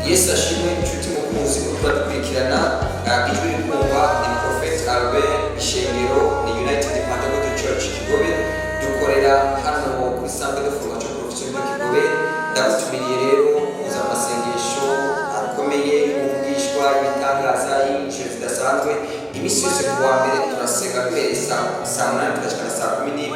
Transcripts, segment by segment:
Yesu ashimwe inshuti mukunzi kuba dukurikirana ijwi rikumva ni Prophet Albert Ishengero ni United Pentecostal Church Kigobe dukorera hano kuri Centre de Formation Professionnelle Kigobe. Ndagutumiriye rero kuza amasengesho akomeye umugishwa ibitangaza y'inshuro zidasanzwe. Imisi yose kuwa mbere turasenga guhera saa 8 kugeza saa 11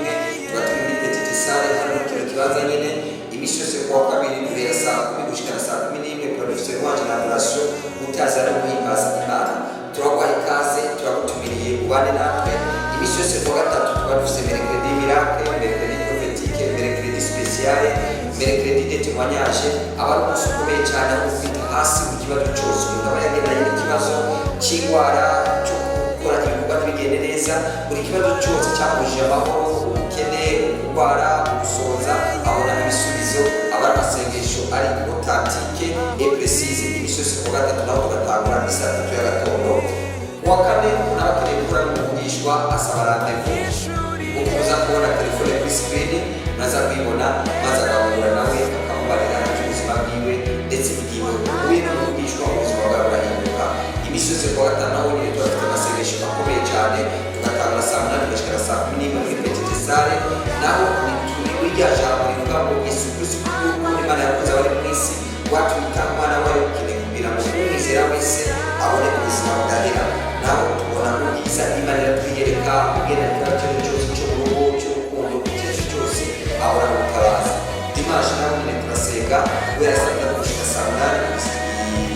tuba turi muri petite salle hano mu kino kibanza nyene. Imisi yose kuwa kabiri guhera saa 10 gushika saa 11 production wanje na adoration utaza no guhimbaza Imana. Turaguha ikaze, turagutumiriye ubane natwe. Imisi yose kuwa gatatu tuba dufise mercredi miracle, mercredi prophétique, mercredi spécial, mercredi de témoignage. Abantu bose ukomeye cyane aho ufite hasi mu kibazo cyose umuntu aba yagendanye n'ikibazo cy'indwara cyo gukora ibikorwa bigende neza, buri kibazo cyose cyakujije amahoro, ubukene, kurwara, gusoza, abona ibisubizo. Abari amasengesho ari authentique et précise. Imisi yose kuwa gatatu naho tugatangura saa 3 ya gatondo. Kuwa kane n'abakeneye gukora n'umugishwa asaba rendez-vous. Ukuza kubona telefone kuri screen maze kwibona maze agahura nawe akamubarira ubuzima bwiwe ndetse n'igihe uhuye n'umugishwa ubuzima bwawe burahinduka. Imisi yose kuwa gatanu naho nyine tuba dufite amasengesho akomeye cyane, tugatangura saa 8 kugeza saa 11 muri petite salle. Naho ni rya jambo rivuga ngo Yesu Kristo Imana yakoze abari mu isi watumika umwana wayo ukeneye kugira ngo umwizera wese abone ubuzima budahera. Naho tubona ubwiza Imana iratwiyereka ubwira ikibazo cyose cy'urugo cy'urukundo cyose cyose ahora mu butabazi. Dimanche naho nyine turasenga guhera saa 3 gushika saa 8.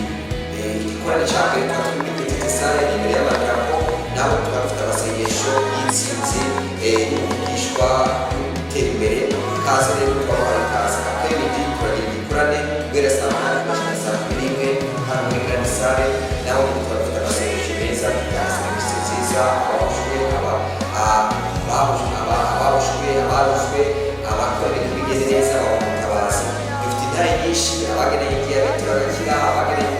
Igikorane cya mbere tuba turi muri petite salle imbere y'abagabo. Naho tuba dufite amasengesho y'intsinzi y'umugishwa gutera imbere. Kaze rero twabahaye ikaze. Akabiri turagira igikorane guhera saa 8 gushika saa 11 hano muri grande salle. Naho tuba dufite amasengesho meza, serivisi nziza, abahushwe, abakora ibintu bigeze neza, abamutabazi. Dufite intare nyinshi, abageneye diyabete bagakira, abageneye